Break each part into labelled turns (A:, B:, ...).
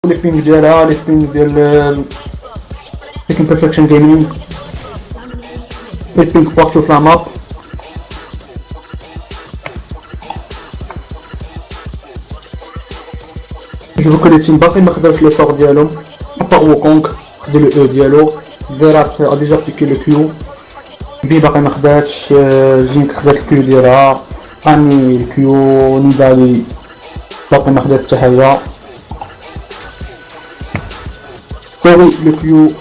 A: لي بينغ ديالها لي بينغ ديال تيكن بيرفكشن جيمنج لي بينغ بارتو في لا ماب. جو كو لي تيم باقي ما خداوش لي سور ديالهم ابار ووكونغ خدا لو او ديالو، زيرات ا ديجا بيكي لو كيو، بي باقي ما خداتش، جينكس خدات الكيو ديالها، اني الكيو، نيدالي باقي ما خدات حتى حاجه، كوري لو كيو،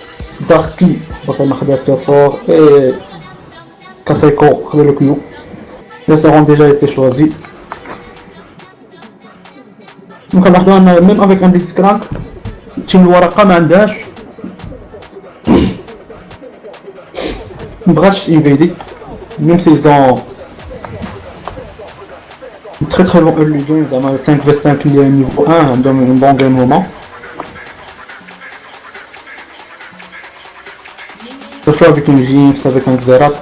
A: داركي باقي ما خدات حتى سور، اي كاسيكو خدا لو كيو. لي سور ديجا ايتي شوازي. ممكن نلاحظوا ان ميم افيك ان بليتز كرانك تيم الورقه ما عندهاش مبغاتش انفيدي ميم سيزون très très bon early game زعما 5v5 اللي نيفو 1 عندهم اون بون جيم هما surtout avec une Jinx avec un Xerath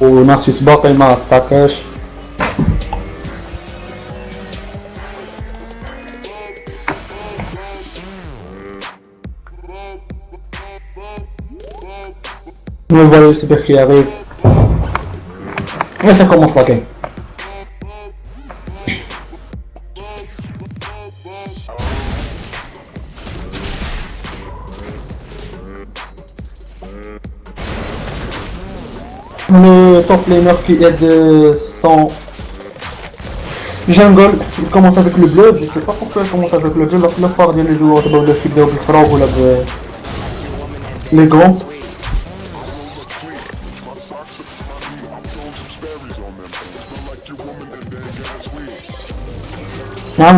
A: و ناسيوس باقي ما ستاكاش. On voit le cyber qui arrive. Et ça commence la game. Le top laner qui aide son jungle, il commence avec le bleu. Je sais pas pourquoi il commence avec le bleu. La plupart des joueurs de le fil de frog ou les grands.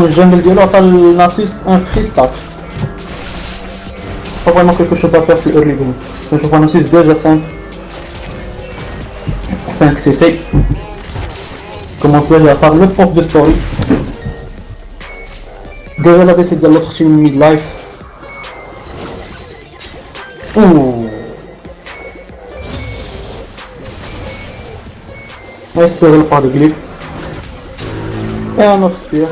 A: Le jungle ديالو عطى الناسيس un free stack. Pas vraiment quelque chose à faire plus early game. Je vois Nasus déjà 5 CC. Commence déjà à faire le pop de story. Déjà la VC de l'autre team mid-life. Ouh. On va espérer le pas de glyph. Et un autre spear.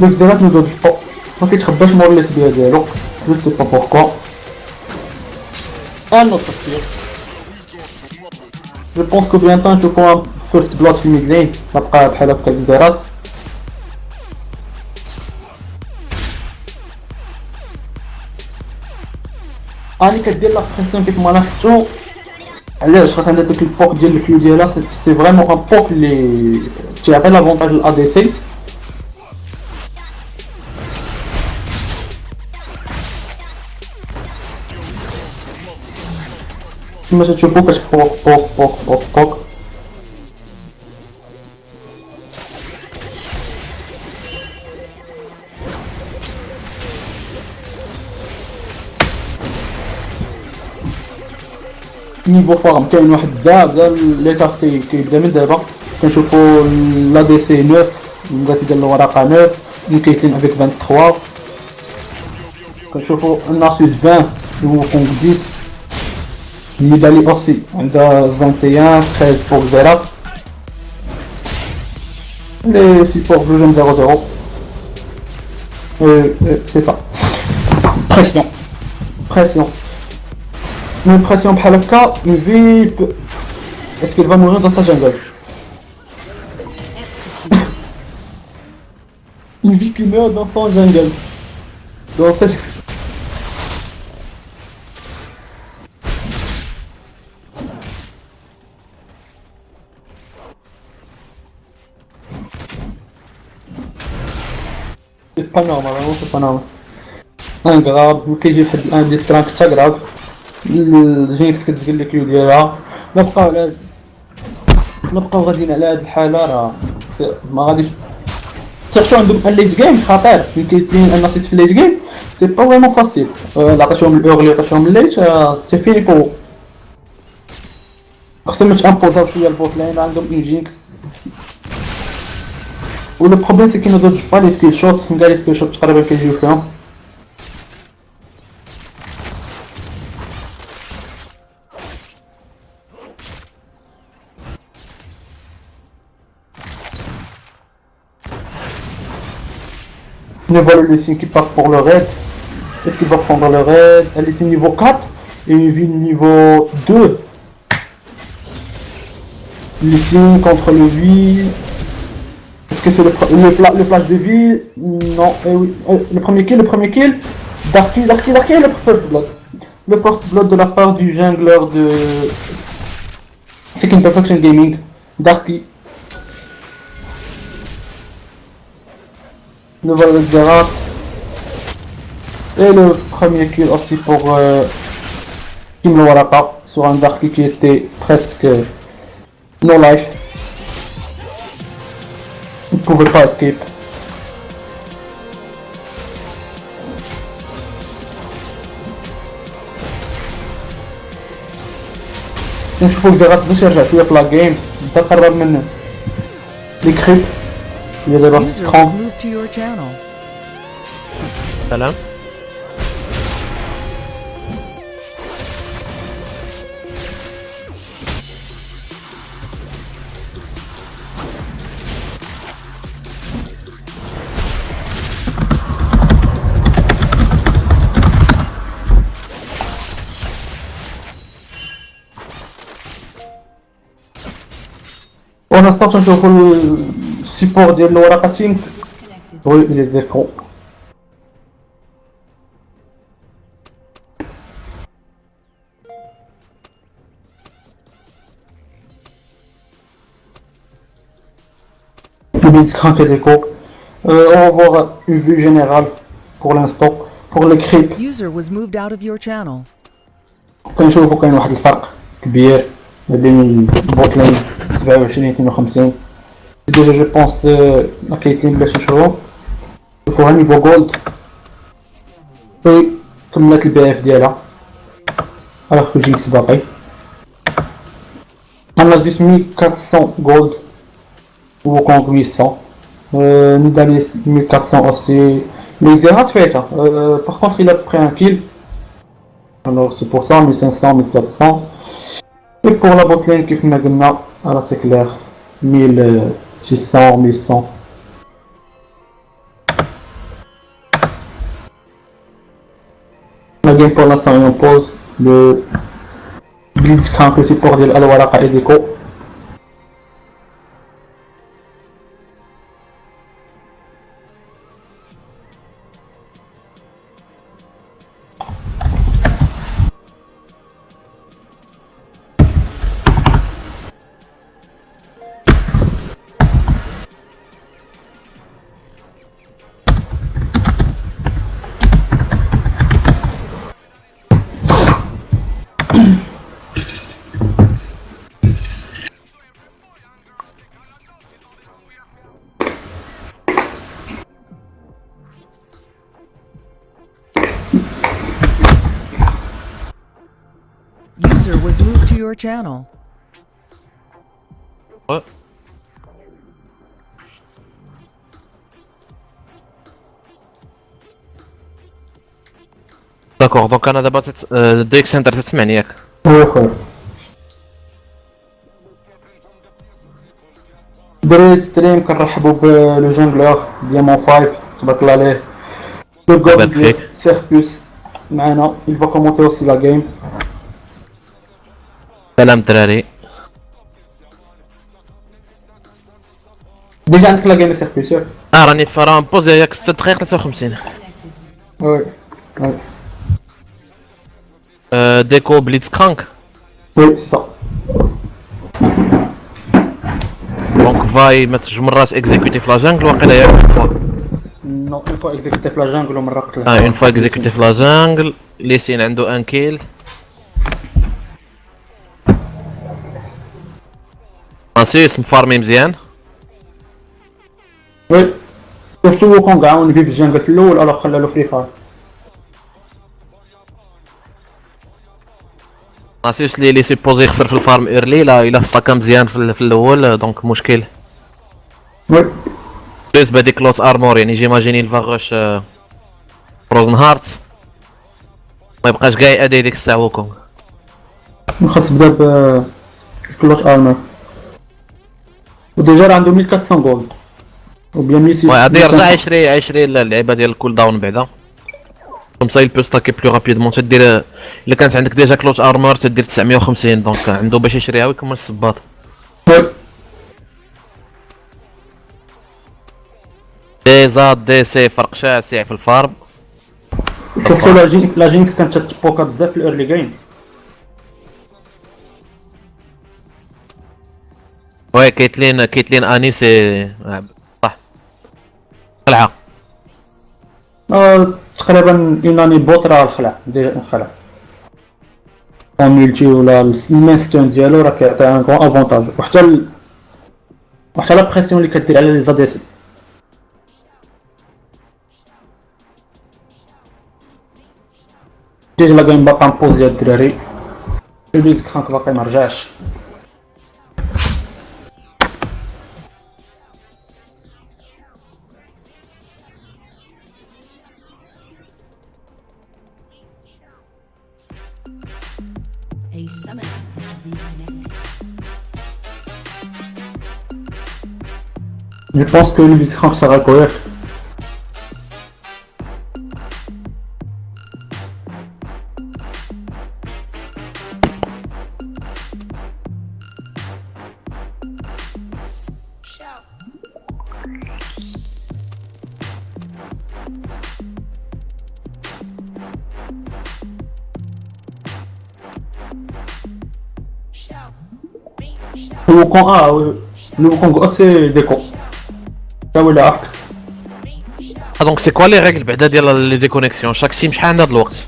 A: Le Xerath ne dodge pas. Donc il ne pas mort les spear ديالو. Je ne sais pas pourquoi. Un autre spear. Je pense que bientôt je ferai un first blood في mid lane. نبقى بحال هكا الزيرات. اني كدير لا بريسيون كيف ما لاحظتو. علاش خاطر عندها داك البوك ديال الكيو ديالها سي فريمون ان بوك اللي تيعطي لافونتاج للأ دي سي. كما تشوفوا كتبوك بوك بوك بوك بوك. نيفو فارم كاين واحد دابا لي كارتي كيبدا من دابا كنشوفوا لا دي سي 9 بغات يدير الورقه 9 كيتلين افيك 23 كنشوفوا الناسيوس 20 هو كونغ 10 نيدالي اوسي عندها 21 13 بور زيرات لي سيبور جوجهم 0-0 سي سا بريسيون بريسيون une pression بحال هكا يفي est-ce qu'il va mourir dans sa jungle. Il vit qu'il meurt dans son jungle. Dans cette... C'est pas normal, vraiment c'est pas normal. Un grave, وكيجي فواحد الانديس كرانك حتى grave. الجينكس كتزقل لك الكيو ديالها. نبقاو غاديين على هاد الحاله راه ما غاديش سيرتو عندهم الليت جيم خطير فين كاينين الناسيس في الليت جيم سي با فريمون فاسيل. عطيتهم الاورلي عطيتهم الليت سي فيني بو خصهم يتامبوزاو شويه البوت لاين عندهم اون جينكس. و لو بروبليم سي كي نضرب با لي سكيل شوت كاع لي سكيل شوت تقريبا كيجيو فيهم. Ne voilà le signe qui part pour le raid. Est-ce qu'il va prendre le raid? Elle est niveau 4 et une vie niveau 2. Le signe contre le vie. Est-ce que c'est le flash de vie? Non, eh oui. Le premier kill. Darky, le first blood. Le first blood de la part du jungler de Second Perfection Gaming. Darky. Le vol de Xerath. Et le premier kill aussi pour Team Lowaraka sur un Darky qui était presque no life. Il ne pouvait pas escape. نشوفو Xerath باش يرجع شويه في لا جيم بدا قرب من لي كريب اللي دابا في
B: User was
A: 30.
B: moved to your channel.
C: سلام.
A: On instant تنشوفو السيبور ديال الورقه تيم. وي اللي ديكو Blitzcrank et Deco. On va voir une vue générale pour l'instant. Pour les creeps,
B: User was moved out of your channel.
A: كنشوفو كاين واحد الفرق كبير ما بين البوت لين 27 52. ديجا جو بونس لا كايتلين باش نشوفوها نيفو جولد. وي كملت البي اف ديالها الوغ كو جيت باقي. انا جيت 1400 جولد وكونغ 800. Nidali 1400 aussi. Les Xerath fait ça. Par contre, il a pris un kill. Alors c'est pour ça, 1500, 1400. Et pour la botlane qui fait Nagna, alors c'est clair. 1600, 1100. La game pour l'instant est en pause. Le Blitzcrank, le support de Al-Waraka et Deco.
B: User was moved to your channel.
C: Ouais. داكوغ دونك انا دابا ديك سنتر تسمعني ياك؟
A: وي خويا. دراري ستريم كنرحبوا بلو جونغلور ديامون 5 تبارك الله عليه. لو
C: يبارك
A: جود
C: فيك.
A: سيركوس معنا. Il va commenter aussi la game.
C: سلام الدراري.
A: ديجا عندك لا جيم سيركوس ياك؟
C: راني فران بوزي ياك 6 دقائق 53.
A: وي وي
C: ديكو بليتسكرانك.
A: وي سي سا.
C: دونك فاي ما تجم الراس اكزيكوتي في لا جانجل واقيلا ياك.
A: نو اون فوا اكزيكوتي في لا جانجل ومره قتل.
C: اون فوا اكزيكوتي في لا جانجل ليسين عنده ان كيل. فرانسيس مفارمي مزيان.
A: وي شفتو وكونغ عاون بيه بالجنجل في الاول الوغ خلالو فري فاير.
C: فرانسيس لي سيبوزي يخسر في الفارم ايرلي لا الا ستاكا مزيان في الاول دونك مشكل.
A: وي
C: بليس بهاديك لوت ارمور يعني جيماجيني الفاغوش فروزن هارت ما يبقاش كاع يأدي ديك الساعه وكونغ.
A: خاص بدا ب كلوش ارمر وديجا راه عنده 1400 جولد. وبيان ميسي
C: غادي يرجع يشري اللعيبه ديال الكول داون بعدا كوم سا يل بو ستاكي بلو رابيدمون. تدير الا كانت عندك ديجا كلوت ارمور تدير 950 دونك عنده باش يشريها ويكمل الصباط. دي زاد دي سي فرق شاسع في الفارم.
A: سيرتو لا جينكس كانت تتبوكا بزاف في الايرلي جيم.
C: وي كيتلين اني سي صح خلعه.
A: تقريبا اناني بوت راه الخلع الخلع اون ملتي ولا المينستون ديالو راه كيعطي ان كون افونتاج. وحتى لا بريسيون اللي كدير على لي زاديسي. ديجا لا جيم باقا نبوز ديال الدراري. البيت كرانك باقي مرجعش.
D: A summoner has reconnected.
A: Je pense que le vice-crank sera correct. Le Wukong, le Wukong c'est déco. Ça ou là.
C: دونك سي كوا لي ريغل بعدا ديال لي ديكونيكسيون شاك تيم شحال عندها الوقت؟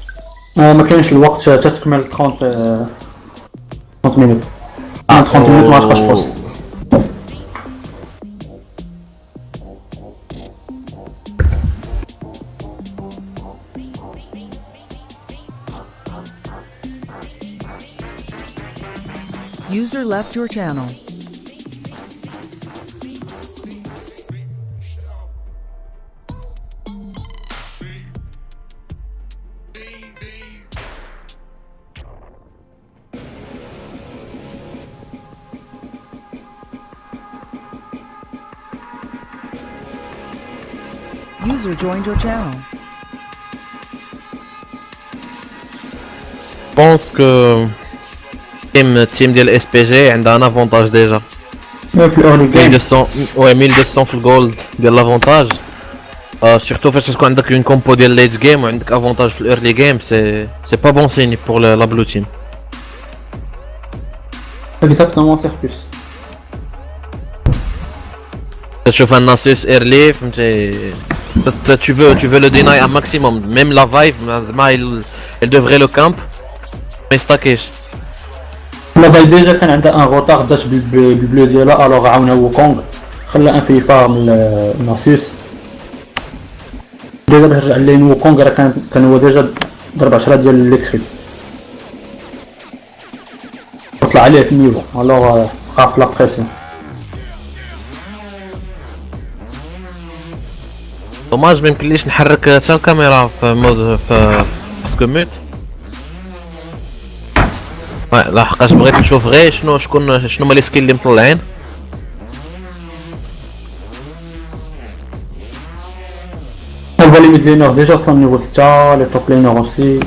A: ما كاينش الوقت تتكمل 30 مينوت. 30 مينوت ما تبقاش بوست.
B: User left your channel. User joined your channel.
C: Je pense que team ديال اس بي جي عندها ان افونتاج ديجا.
A: في الاورلي جيم
C: 1200 وي 1200 في الجولد ديال لافونتاج. سورتو فاش تكون عندك اون كومبو ديال ليت جيم وعندك افونتاج في الايرلي جيم سي با بون سيني بور لا بلو تيم.
A: exactement faire plus.
C: تشوف ان ناسيوس ايرلي فهمتي tu veux le deny un maximum même la vibe زعما il devrait le camp ما يستاكيش.
A: لا فاي ديجا كان عندها ان روتار دات بالبلو ديالها الوغ عاونها ووكونغ خلى ان في فارم ناسيوس. ديجا باش رجع لين ووكونغ راه كان هو ديجا ضرب 10 ديال الليكتريك وطلع عليه في النيفو الوغ خاف لا بريسيون.
C: دوماج ما يمكنليش نحرك حتى الكاميرا في مود في باسكو ميوت. لحقاش بغيت نشوف غير شنو هما لي سكيل اللي مطلعين.
A: On va les mid laners déjà sont niveau 6, les top laners aussi.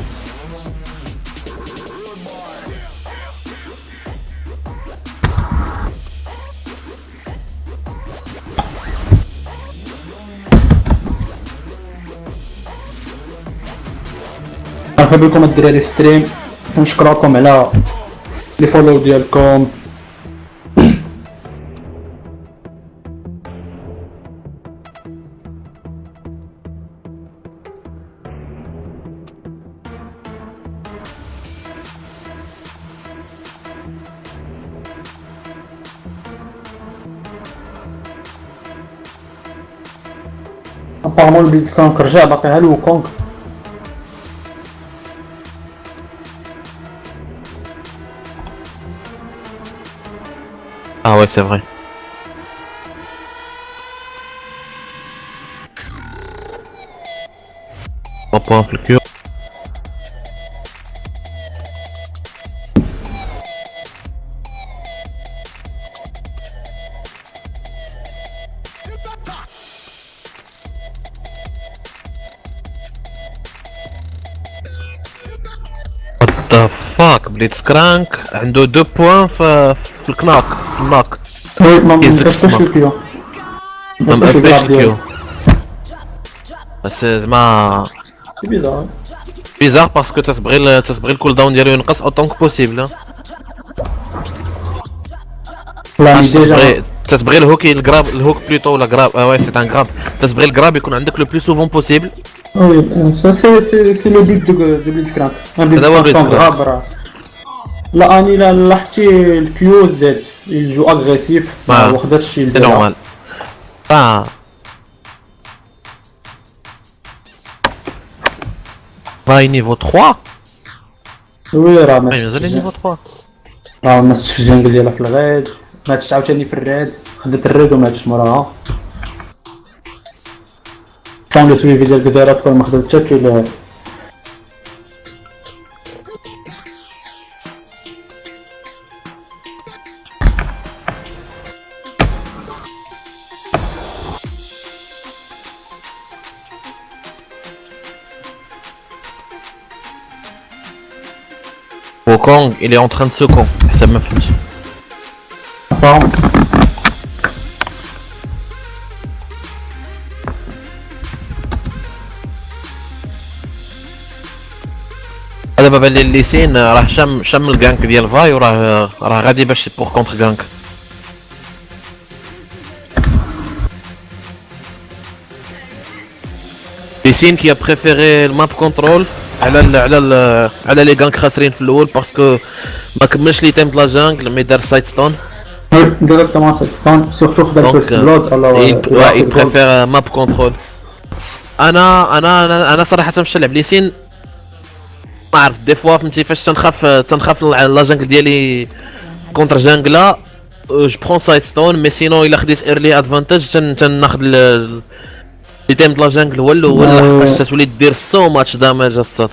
A: مرحبا بكم الدراري في ستريم. كنشكركم على لي فولو ديالكم. ابارمون البيز كان رجع باقي ها الوكونغ.
C: Ah ouais c'est vrai. On peut impliquer. ذا فاك بليتسكرانك عنده 2 بوان في الكناك في الناك
A: وي ما
C: يزك
A: مكتبش
C: السما.
A: الكيو
C: ما
A: مكتبش
C: مقبلش
A: الكيو
C: الكيو
A: ديالو
C: بس زعما
A: سي بيزار
C: بيزار باسكو تتبغي الكول داون ديالو ينقص اوطون كو بوسيبل
A: لا ديجا
C: تتبغي الهوك بلوتو ولا غراب وي سي ان غراب تتبغي الغراب يكون عندك لو بلو سوفون بوسيبل
A: وي سي لو بيت دو بليتسكرانك
C: هذا هو
A: بليتسكرانك
C: البليتسكرانك.
A: غابر لا اني لا لاحظتي الكيو زاد يجو اغريسيف ما واخداتش شي
C: سي نورمال باي نيفو 3
A: وي راه
C: باي مازال نيفو 3
A: ماتش في الجنجل ديالها في الغاد ماتش عاوتاني في الراد خدت الراد وماتش موراها كان لو سويفي ديال الجزيرة تكون ما خدت حتى كيل
C: Wukong il est en train de se con حسب ما فهمت هذا بابا اللي سين راه شام الجانك ديال فاي وراه غادي باش بور كونتر جانك ليسين كي بريفيري الماب كنترول على لي جانك خاسرين في الاول باسكو ما كملش لي تايم د لا جانجل مي دار سايد ستون
A: ديريكتومون ستان سورتو خدا الفيرست بلود الله
C: يبريفير ماب كنترول انا صراحه باش نلعب ليسين ما عرفت دي فوا فهمتي فاش تنخاف لا جانجل ديالي كونتر جانجلا جو برون سايد ستون مي سينو الا خديت ايرلي ادفانتاج تناخذ لي تايم د لا جانجل هو الاول لحقاش تولي دير سو ماتش داماج الصاد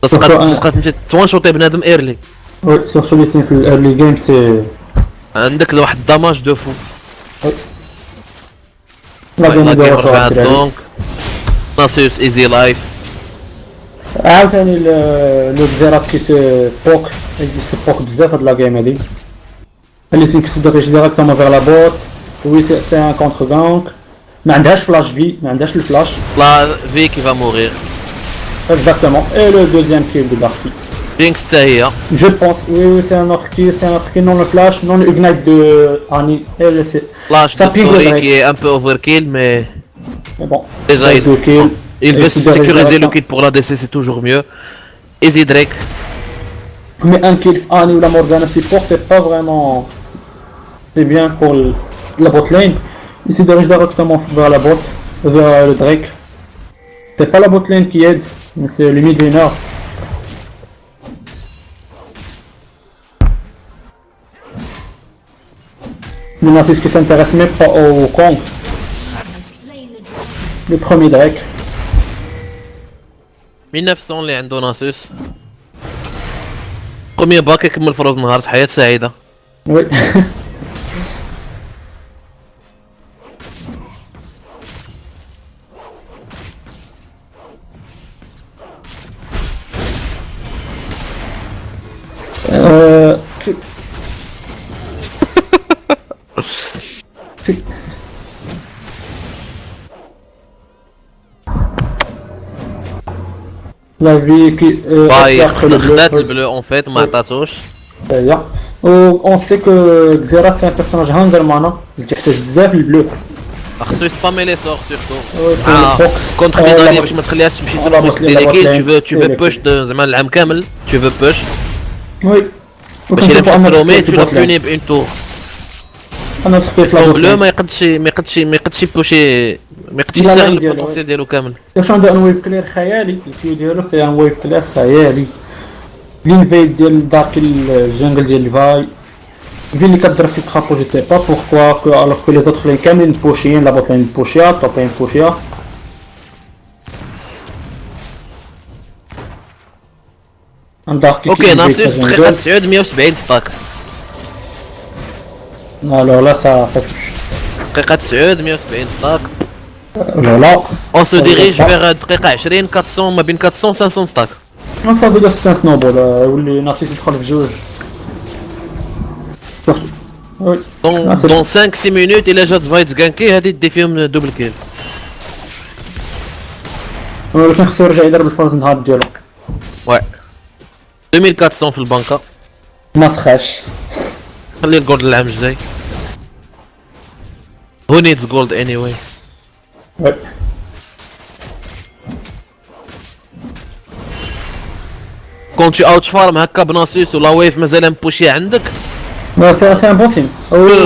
C: تبقى فهمتي توان شوطي بنادم ايرلي
A: وي سورتو ليسين في الايرلي جيم سي
C: عندك واحد الداماج دو فو
A: لا جيم ديالها
C: دونك ناسيوس ايزي لايف
A: عاوتاني لو جزيرات كي سي بوك بزاف هاد لا جيم هادي ليسين كي سي ديريج ديريكتومون فيغ لا بوت وي سي ان كونتر دونك ما عندهاش فلاش في ما عندهاش الفلاش
C: لا في كي فا مورير
A: exactement et le deuxième kill de Darky
C: بينكس حتى هي
A: je pense oui c'est un autre kill non le flash non le ignite de Annie et le c'est
C: فلاش
A: ça pique le
C: qui
A: Drake
C: est un peu overkill mais
A: mais bon
C: déjà
A: deux kills
C: il
A: Et
C: veut
A: c'est derrière
C: sécuriser le
A: la-
C: kit pour la DC c'est toujours mieux Easy Drake
A: mais un kill Annie ou la Morgana support c'est pas vraiment c'est bien pour la bot lane il se dirige directement vers la bot vers le Drake c'est pas la bot lane qui aide mais c'est le mid laner maintenant c'est ce qui s'intéresse même pas au Kong le premier Drake
C: 1900 اللي عنده ناسوس بروميير باك يكمل فروز نهار حياة سعيدة
A: oui que- c'est- La vie qui
C: باي
A: après le
C: خدات
A: bleu,
C: البلو اون فيت ما عطاتوش
A: d'ailleurs. On sait que Xerath c'est un personnage Hunger Mana, il تحتاج بزاف البلو.
C: خصو يسبامي لي سور سورتو
A: Ouais, pour le
C: كونتر
A: la
C: ميداليه
A: bot-
C: باش ما تخليهاش تمشي
A: la
C: تروح
A: bot-
C: دير
A: la
C: لي
A: bot
C: كيل
A: lane,
C: tu veux
A: c'est
C: push زعما العام كامل tu veux push
A: Oui.
C: باش الا
A: وكنشوفو
C: مشات
A: أنا
C: ترومي
A: في
C: tu l'as
A: bot lane.
C: puni بان تور
A: أنا تخطيت لا
C: سون
A: bot
C: بلو
A: lane.
C: ما يقدش يبوشي ما يقدش
A: لا
C: يستغل
A: لا ديالو.
C: البوتنسيال ديالو كامل
A: واش عنده ان ويف كلير خيالي الكيو ديالو سي ان ويف كلير خيالي الانفيد ديال دارك الجنجل ديال الفاي في اللي كضرب في الترابو جو سي با بوركوا كو الوغ كو لي زوطخ لين كاملين بوشيين لا بوت لين بوشيا توب لين بوشيا ان دارك
C: اوكي ناصير في دقيقه 9 170 ستاك
A: الو لا سا توش
C: دقيقه 9 170 ستاك
A: لا لا
C: اون سو ديريج فيغ دقيقه 20 400 ما بين 400 500 ستاك
A: Non, ça veut dire que c'est un snowball, واللي ناسيس يدخل في جوج. Oui. Ah, c'est
C: Dans 5-6 minutes il a déjà تفايت ganké هادي دي فيهم دوبل كيل.
A: ولكن خصو يرجع يضرب الفرز النهار ديالو.
C: Ouais. 2400 في البنكة.
A: ما سخاش.
C: خلي الجولد العام الجاي. Who needs gold anyway?
A: Ouais.
C: Quand tu outfarm هكا بناصيص ولا ويف مازال مبوشي عندك.
A: Non, c'est un bon signe.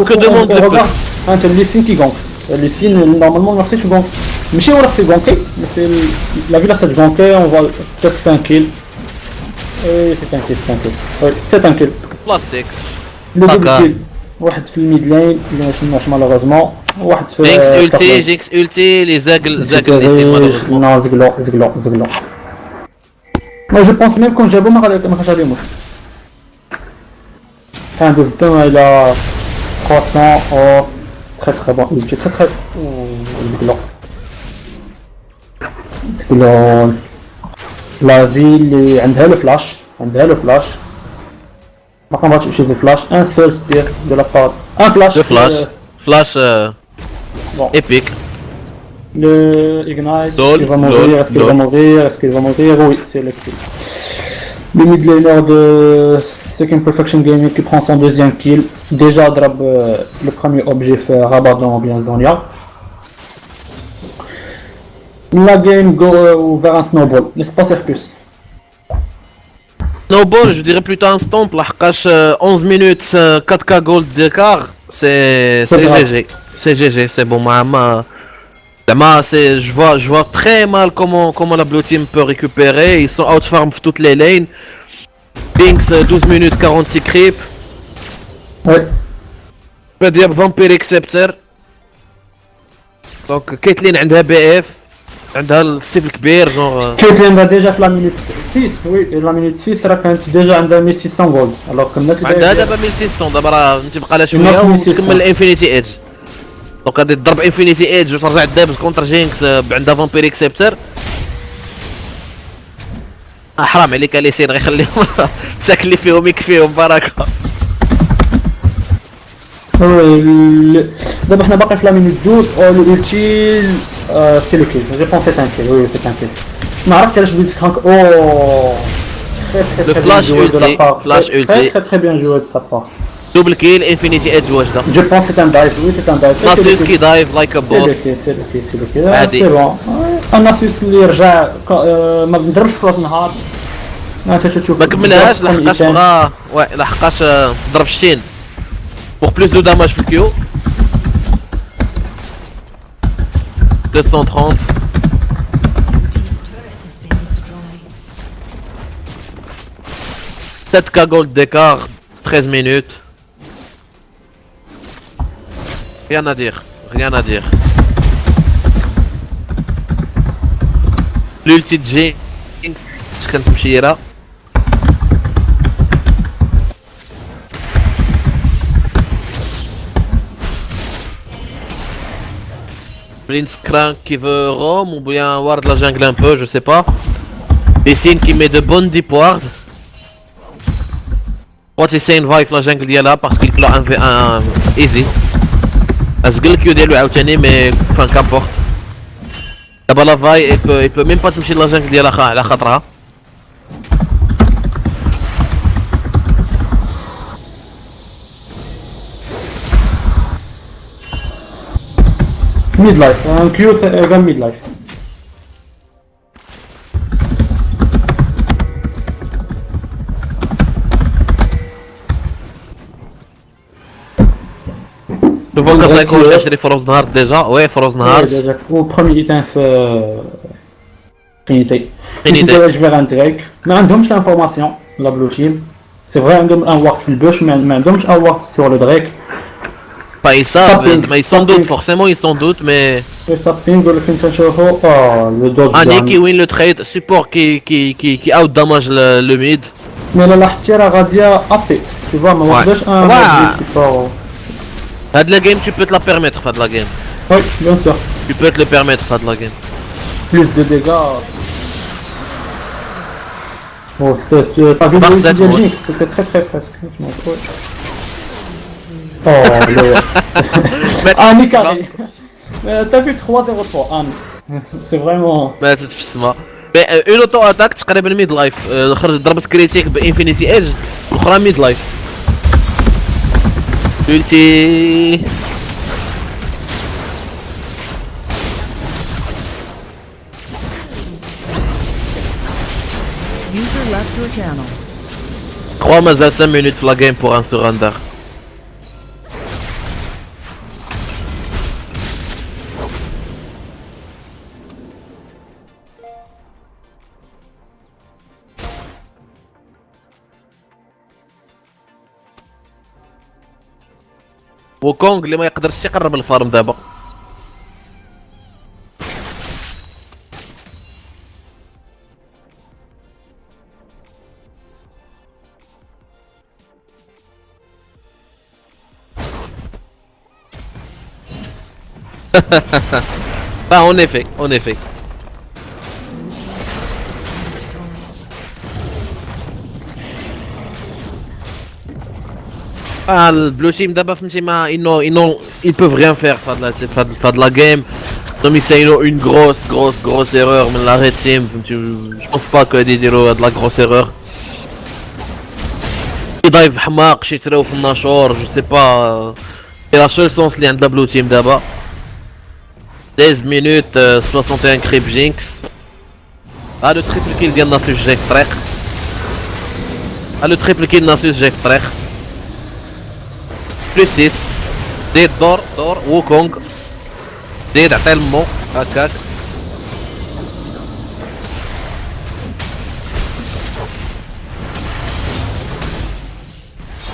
C: Que demande le
A: regarde, انت اللي سين كي غونك اللي سين نورمالمون ما خصيش غونك ماشي هو اللي خصو غونكي مي سي لا فيلا خصها غونكي اون فوا بيتيت 5 كيل اي سي ان كيل سي ان كيل وي سي ان كيل
C: بلس 6.
A: لو
C: هكا.
A: دوبل كيل واحد في الميد لاين اللي ما شفناش مالوغوزمون واحد في
C: جينكس ulti جينكس ulti لي زاقل لي سي مالوغوزمون.
A: نو زقلو moi je pense même quand جابو ما غاديش عليهمش un de temps il a 300 oh très très bon il est très très زقلو la ville عندها le flash ما كنبغيش نمشي الفلاش un seul spear de la part un flash
C: Deux flash
A: bon
C: épique.
A: le ignite
C: Lol,
A: est-ce qu'il va mourir
C: lol,
A: est-ce qu'il
C: lol.
A: va mourir est-ce qu'il va mourir oui c'est le kill le mid laner de Second Perfection Gaming qui prend son deuxième kill déjà drop le premier objet fait Rabadon ou bien Zonia. La game go vers un snowball n'est-ce pas plus
C: Snowball je dirais plutôt un stomp لحقاش 11 minutes 4k gold d'écart c'est
A: grave.
C: GG. C'est GG, c'est bon ma c'est je vois très mal comment la blue team peut récupérer, ils sont outfarm toutes les lanes. Pinks 12 minutes 46 creep.
A: ouais
C: peut dire Vampire Acceptor. Donc Caitlyn عندها BF عندها السيف الكبير genre
A: Caitlyn va déjà في la minute 6 oui la minute 6 راه كانت déjà عندها 1600 جولد alors que الناس
C: عندها دابا 1600 دابا راه تبقى لها شويه
A: الناس 1600.
C: وتكمل الانفينيتي ايدج. دونك غادي تضرب انفينيتي ايدج وترجع دابز كونتر جينكس عندها فامبير اكسبتر. حرام عليك اليسين غيخليهم مساك اللي فيهم يكفيهم بركه.
A: دابا حنا باقي في لا مينوت 12 او لو ulti سي لو كيل جو بونس سي ان كيل وي سي ان كيل ما عرفتش علاش بديت كرانك او
C: Le flash ulti, flash ulti.
A: très très bien joué de sa part
C: دوبل كيل انفينيتي ايدج واجده.
A: je pense c'est un dive oui c'est un dive
C: ناسيوس كي دايف لايك ا
A: c'est le
C: بوس.
A: kill c'est le kill c'est le kill
C: عادي.
A: سي بون الناسيوس اللي رجع ما بنضربش في راس النهار انت تشوف
C: ما كملهاش لحقاش بغا وي لحقاش ضرب الشين بوغ بلوس دو داماج في الكيو 230.
D: Team's turret has been destroyed.
C: 7k gold d'écart, 13 minutes. Rien à dire, rien à dire. L'ulti de Jinx, كانت مشيرة. Blitzcrank qui veut roam ou bien ward la jungle un peu, je sais pas. Lessine qui met de bonnes deep ward. What is saying vibe la jungle ديالها parce qu'il clôt 1v1 easy. أزقل الكيو ديالو عاوتاني مي فان كابورت. دابا لا فاي il peut même pas تمشي لا jungle ديالها على خاطرها.
A: mid life un Q c'est égal mid life
C: Je vois que ça commence à فروز نهار ديجا وي فروز نهار.
A: au premier item في Trinité
C: Trinité.
A: je vais un Drake ما عندهمش l'information la blue team c'est vrai عندهم un ward في البوش ما عندهمش un ward sur le Drake
C: Pas ils savent,
A: Something,
C: mais ils s'en doutent,
A: something.
C: forcément ils s'en doutent, mais...
A: et ça ping le fin تنشوفو le dodge
C: Annie qui win le trade, support qui out damage le mid.
A: mais لا حتى راه غاديه ابي tu vois ما واخداش ان
C: Ouais.
A: support
C: Had la game, tu peux te la permettre, Fad la game.
A: oui bien sûr
C: Tu peux te le permettre, Fad la game.
A: plus de dégâts Oh, t'as vu
C: Par
A: le
C: sept,
A: de
C: moi.
A: Jinx, c'était très presque. Je m'en fous. Oh, le... Annie carré. T'as vu 3-0 pour Annie. C'est vraiment...
C: ماتت في السما. اون اوتو اتاك تقريبا ميد لايف، خرجت ضربت كريتيك بانفينيتي ايدج، الاخرى ميد لايف. قلتي
B: User left your channel.
C: 3 مازال 5 minutes في لا جيم بور ان سوراندر. وكونغ اللي ما يقدرش يقرب الفارم دابا. en effet, en effet. Le blue team d'abord ils peuvent rien faire faire de la game. Donc c'est une grosse erreur mais la red team je pense pas que Didier a de la grosse erreur. Il dive حماق شي تراو في الناشور je sais pas. C'est la seule sens اللي عند la blue team d'abord. 16 minutes 61 creep jinx. Ah le triple kill ديال ناسوس جاي في الطريق. Ah le triple kill ناسوس جاي في الطريق. Plus 6 زيد دور ووكونغ زيد عطيه لمو هكاك.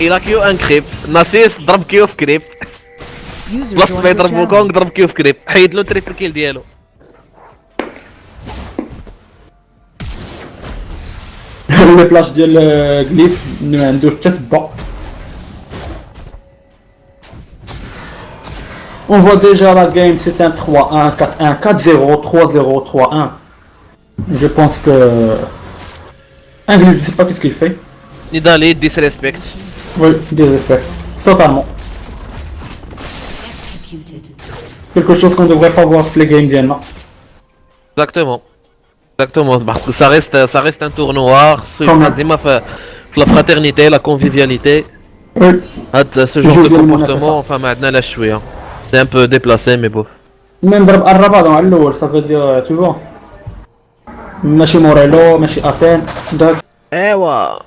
C: إلا كيو ان كريب ناسيس ضرب كيو في كريب
B: User
C: بلاص
B: joined
C: ما
B: your
C: يضرب
B: channel.
C: ووكونغ ضرب كيو في كريب حيد له تريبل كيل ديالو.
A: le flash ديال جليف ما عندوش حتى سبة. On voit déjà la game, c'est un 3-1, 4-1, 4-0, 3-0, 3-1. Je pense que... Anglais, je sais pas qu'est-ce qu'il fait.
C: نضالي disrespect.
A: Oui, désespère. Totalement.
D: Executed.
A: Quelque chose qu'on devrait pas voir les games bien là.
C: Exactement parce que ça reste un tournoi
A: Quand
C: ديما في la fraternité la convivialité.
A: Oui.
C: Ce genre de
A: Joue bien le
C: comportement enfin ما عندنا لا شويه. C'est un peu déplacé mais bon.
A: Même ضرب الرباط على الأول, ça veut dire, tu vois. ماشي موريلو, ماشي أثين.
C: ايوا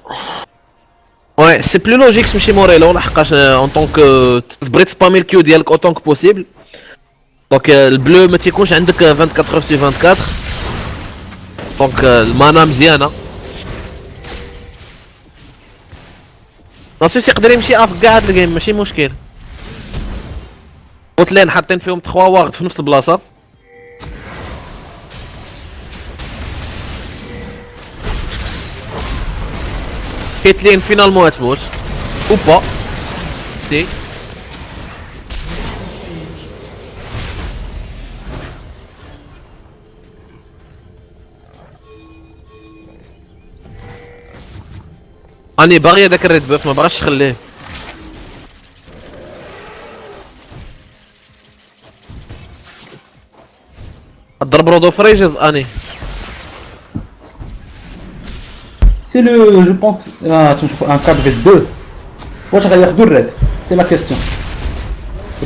C: Ouais, c'est plus logique تمشي موريلو لحقاش en tant que تبغي تسبامي الكيو ديالك autant que possible. دونك البلو ما تيكونش عندك 24 sur 24. دونك المانا مزيانه. ناسيس يقدر يمشي اف كاع هاد الجيم ماشي مشكل. قلت حاطين فيهم 3 واغد في نفس البلاصه. كيتلين فينالمون تموت او با دي اني باغي هذاك الريد بوف ما بغاش نخليه. ضرب رودو فريجز اني.
A: C'est le, je pense, un 4-2. واش غياخدو الريد؟ C'est la question.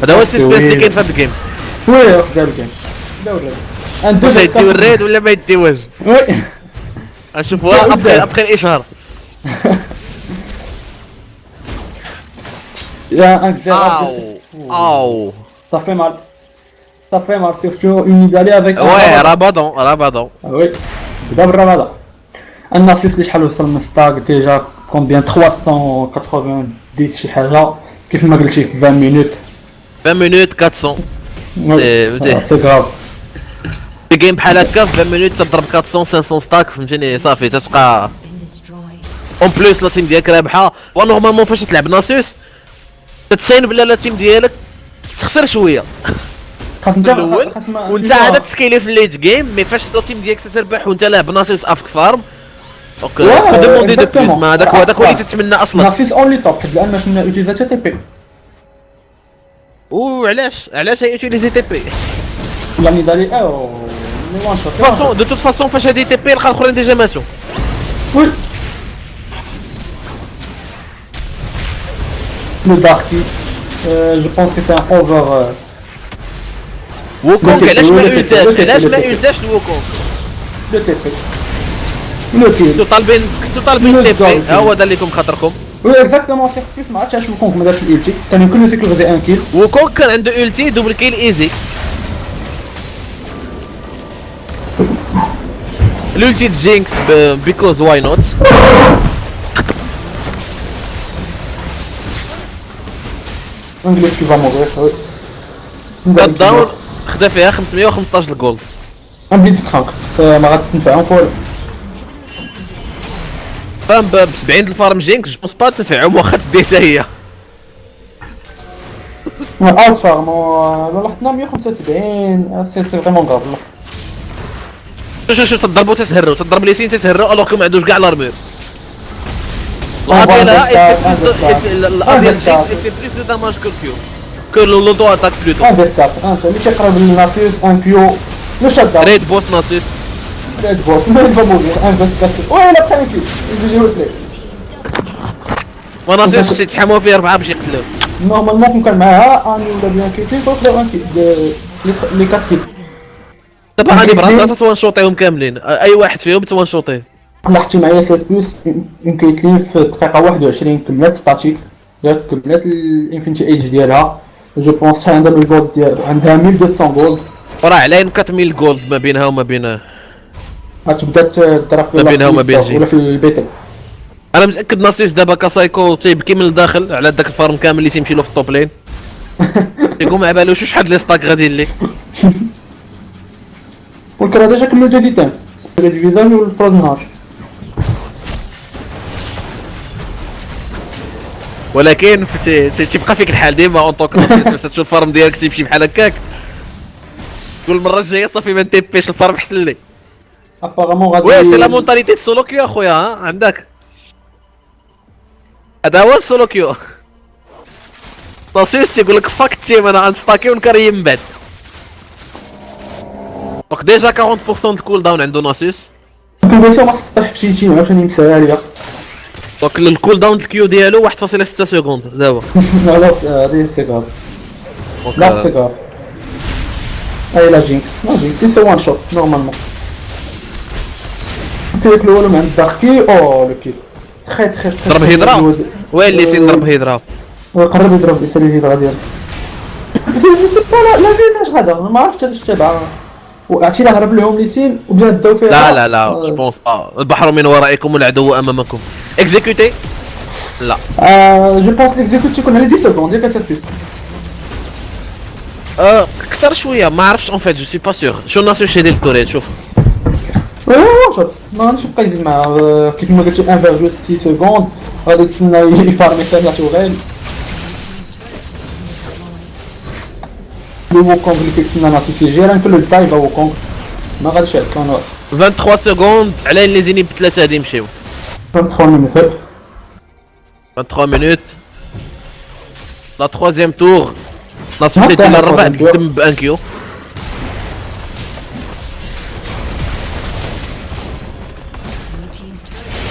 C: هذا هو السسبنس اللي كاين في هاد الجيم.
A: وي داو الجيم. داو الريد. ان
C: واش يديو الريد ولا ما يديوهش؟
A: وي.
C: غنشوفوها ابخي الاشهار.
A: Il y a un Xerath.
C: او
A: Ça fait mal. Ça fait mal, surtout une Italie avec un
C: وي
A: Ramadan.
C: رابادون.
A: Ah oui. دابا الرمضان. الناسيس اللي شحال وصل من ستاك ديجا كومبيان 390 شي حاجه كيف ما قلتي في 20 مينوت.
C: 20 minutes 400.
A: سي غراف.
C: في جيم بحال هكا في 20 minutes تضرب 400 500 ستاك فهمتيني صافي تتبقى
D: Been destroyed.
C: اون بليس لا تيم ديالك رابحه. ونورمالمون فاش تلعب ناسيوس تتساين بلا لا تيم ديالك تخسر شويه
A: خاص انت
C: في الاول وانت عاد تسكيلي في الليت جيم. مي فاش لا تيم ديالك تتربح وانت لاعب ناسيوس افك فارم دونك دوموندي دو بلوس ما هذاك هو اللي تتمنى اصلا.
A: نافيس اونلي توب حيت الان باش نوتيليزا تي بي.
C: وعلاش يوتيليزي تي بي؟
A: يعني دالي او لي وان شوت.
C: فاصون دو توت فاصون فاش هادي تي بي الاخرين ديجا ماتوا.
A: وي لو داركي جو بونس كو سي ان اوفر.
C: ووكونغ علاش ما يلتاش الووكونغ؟
A: لو تي بي لو كيل.
C: كنتو طالبين تي بي ها هو دار لكم خاطركم.
A: وي اكزاكتومون سي بليس ما عرفتش وكونغ ما دارش الالتي كان يمكن يسيكلوزي ان كيل.
C: ووكونغ كان عنده التي دوبل كيل ايزي. الالتي جينكس بيكوز واي نوت.
A: انجليز كي فا موغير وي.
C: كات داون خدا فيها 515 الجولد.
A: بليز كرانك ما غاتنفعهم والو.
C: فاهم ب 70 الفارم جينكس جو بونس با تنفعهم واخا تديتها هي.
A: اوت فارم لو حطنا 175 سي فريمون غاف.
C: شوف تضربوا تضرب لي سين تتهروا الوغ كو ما عندوش كاع لارمير. الاديلها الاديل جينكس اف بليس دو داماج كو الكيو كو لوطو اتاك بلوتو.
A: انفيستات انت اللي تيقرب للناسيوس ان كيو لو شاد داون
C: ريد بوس ناسيس.
A: ريد بوس ما ينفع موغير انفيستات ولا بحال كي يجي وتلي
C: وناسيس خصو يتحموا فيه 4 باش يقتلوه.
A: نورمالمون كون كان معاها اني ولا بيان كيتي فوق ان كي لي كات كيل.
C: دابا غادي براسها توان شوطيهم كاملين اي واحد فيهم توان شوطيه.
A: لاحظتي معايا 7 بلس يمكن كيتلين في دقيقه 21 كملات ستاتيك ياك كملات الانفينيتي ايج ديالها. جو بونس عندها من الجولد ديال عندها 1200 جولد.
C: وراه علين 4000 جولد ما بينها وما بين.
A: غتبدا تضرب في
C: ما بينها وما بين
A: ولا في البيت.
C: انا متاكد ناسيس دابا كاسايكو تيبكي من الداخل على داك الفارم كامل اللي تيمشي له في الطوب لين. يقول ما بالوش شحال لي ستاك غادي لي.
A: والكرا ديجا كملوا دو تيتان سبريد فيزان والفروزناج.
C: ولكن تيبقى فيك الحال ديما اون طوك ناسيس باش تشوف الفارم ديالك تيمشي بحال هكاك. كل مره الجايه صافي ما تيبيش الفارم حسن لي.
A: ابارامون غادي
C: وي سي لا مونتاليتي سولو كيو اخويا ها عندك. هذا هو السولو كيو. ناسيس تيقول لك فاك التيم انا غنستاكي ونكري من بعد. دونك ديجا 40% د كول داون عنده ناسيس.
A: كنقول ما تطيح في شي تيم عشان يمسها ليا.
C: دونك الكول داون الكيو ديالو 1.6 سكوند دابا.
A: لا لا هادي سي غاف. لا سي غاف. اي لا جينكس لا جينكس سي وان شوت نورمالمون. كيك الاول مع الداركي او لو كيل تخي
C: ضرب هيدرا. وين اللي سين ضرب هيدرا؟
A: وقرب يضرب يسالي الهيدرا ديالو. سي با لا فين اش غادا ما عرفتش علاش تابعها. وعرفتي لا هرب لهم ليسين وبدا داو فيها.
C: لا جو بونس البحر من ورائكم والعدو امامكم. اكزيكوتي لا.
A: جو بونس ليكزيكوت يكون على 10 سكوند ياك اسير
C: كثر شويه ما عرفتش اون فيت جو سي با سيغ شو الناس واش يدير الكوريت شوف.
A: شوف ما غاديش نبقى يزيد معاه كيف ما قلت 1.6 سكوند غادي تسنى يفارمي ثاني توغيل. لو ووكونغ اللي كيتسنى ناسي سي جيران كل التايفا ووكونغ ما غاديش يعطيونا
C: 23 سكوند على لي زينيب ثلاثه غادي يمشيو.
A: 23 مينوت
C: 23 مينوت. لا تروازيام تور لا سوسيتي الربع قدم بان كيو.
D: Blue team's turret.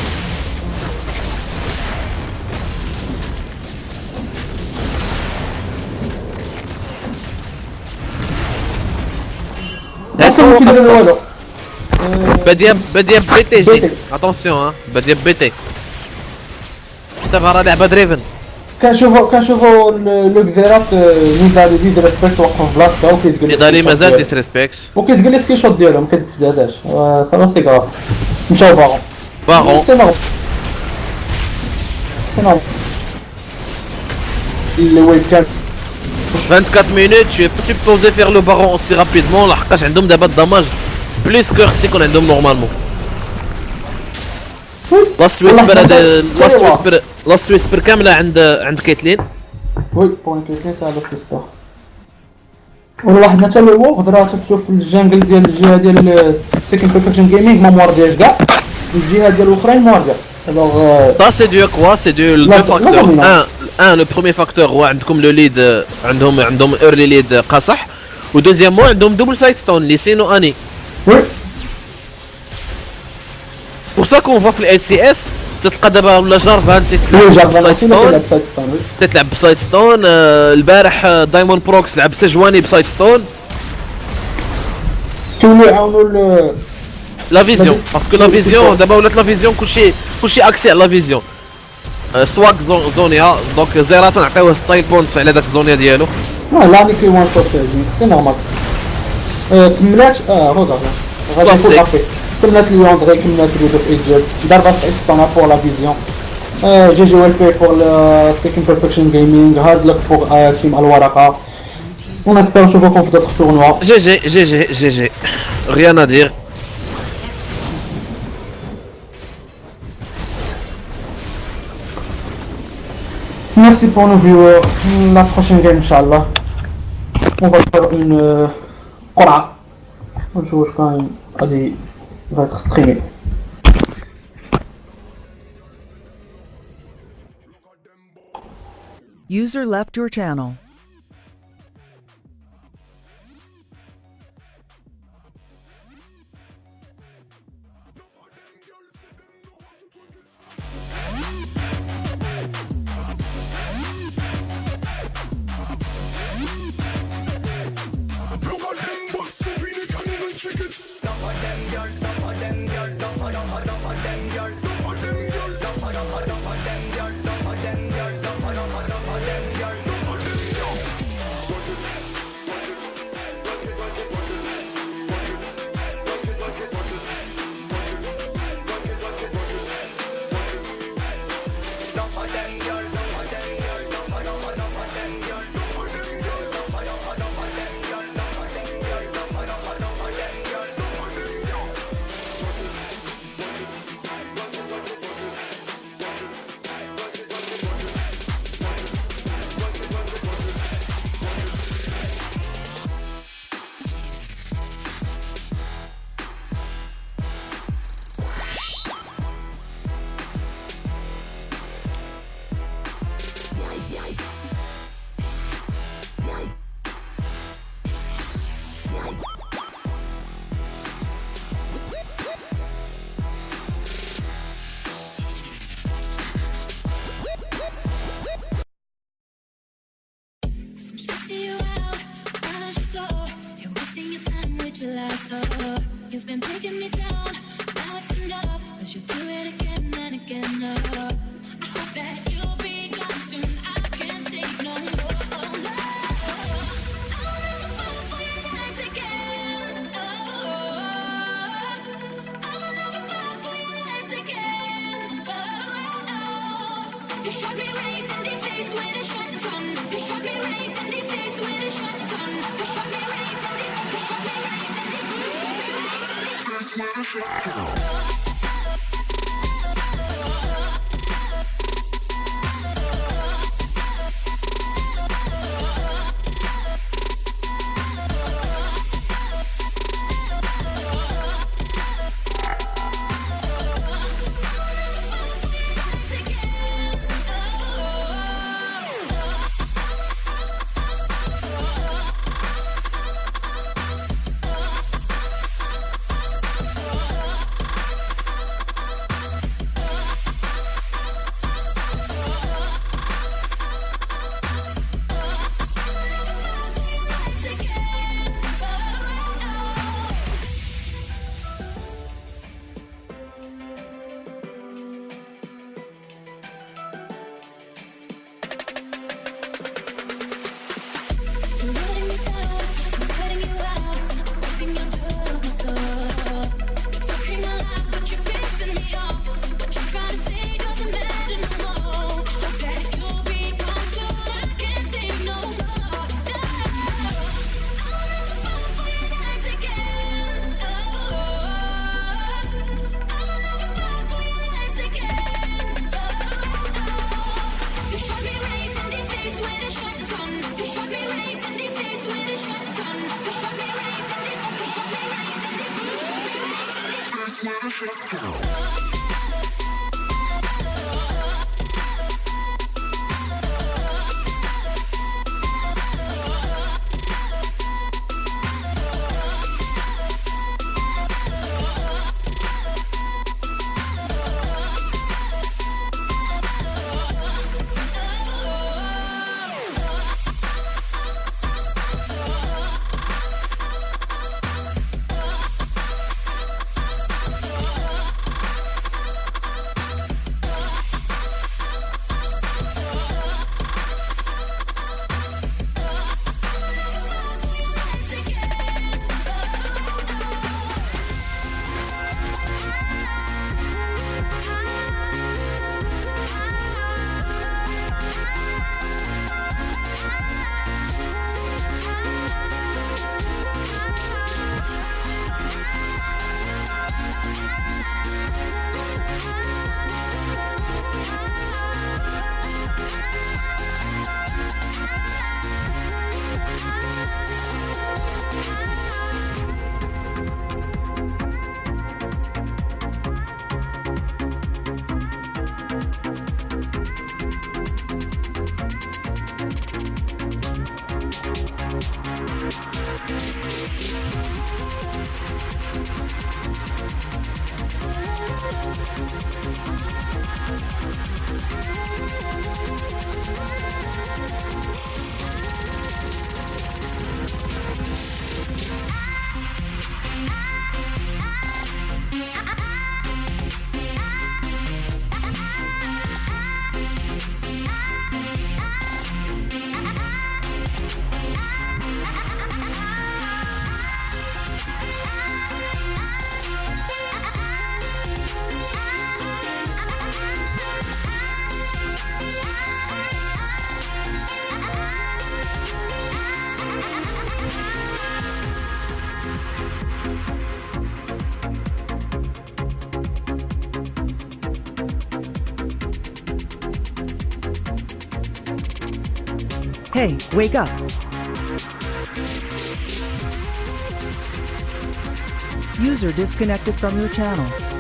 C: هسه هو
A: كيدير
C: قصر.
A: والو.
C: بدي بيتي جيكس اتونسيون ها بدي بيتي. دابا راه لعبه دريفن.
A: كنشوفو لو كزيرات نيزالي دي ريسبكت وقف بلاصتو وكيتقول
C: نضالي مازال ديسريسبكت.
A: وكيتقول لي سكرين شوت ديالهم كتزاداش صافي سي كراف مشاو باغون
C: باغون
A: سي نورمال سي نورمال الويب كان
C: 24 مينوت je suis pas supposé faire le baron aussi rapidement لحقاش عندهم دابا الدماج بليس كو خص يكون عندهم نورمالمون. لاست ويسبر هذا لاست ويسبر كامله عند كيتلين.
A: وي بون كيتلين ساعه باش تستاح والله حنا حتى الوغ درا تشوف الجانجل ديال الجهه ديال سيكند بيرفكشن جيمنج ميموار ديالها كاع الجهه ديال الاخرين مواردة. الوغ
C: Ça c'est dû à quoi? C'est dû aux
A: La-
C: deux facteurs.
A: la dominance.
C: Le premier facteur هو عندكم le lead عندهم early lead قاصح. و deuxièmement عندهم double side stone اللي سينو اني.
A: وي
C: Pour ça qu'on voit في ال LCS تتلقى دابا ولا جارفان
A: وي
C: تتلعب
A: جاب
C: بسايد ستون،
A: سايد ستون وي.
C: تتلعب بسايد ستون. البارح دايمون بروكس لعب سجواني بسايد ستون.
A: تولوا يعاونوا
C: لا فيزيون باسكو لا فيزيون دابا ولات لا فيزيون كلشي اكسي على لا فيزيون. سواك زونيا دونك زيراس نعطيوه ستايل بوينتس على داك الزونيا ديالو.
A: لاني كي وان شوت جيم سي نورمال. كملات رودا غادي
C: بلس
A: نقول
C: سكس.
A: ابي كملات ليوندري كملات لود اوف ايجز ضربه في اكستانا بور لا فيزيون. جي جي ويل بي بور سيكين بيرفكشن جيمنج هارد لك بور تيم الورقه. On espère نشوفكم في d'autres tournois.
C: GG rien à dire.
A: Merci pour nos viewers. La prochaine game, Inch'Allah, on va faire une Qura. Je vois quand même, va être streamé.
B: User left your channel.
E: You out, why don't you go? You're wasting your time with your lies, oh. You've been breaking me down, now it's enough. Cause you do it again and again, oh. I hope that you'll be gone soon, I can't take no more, oh no. I'll never fall for your lies again, oh. I will never fall for your lies again, oh. You shot me right in the face with a shotgun. You shot me right in the face with a shotgun. You shot me right in the, you shot me right in the, you shot me right in the face with a shotgun.
B: Hey, wake up. User disconnected from your channel.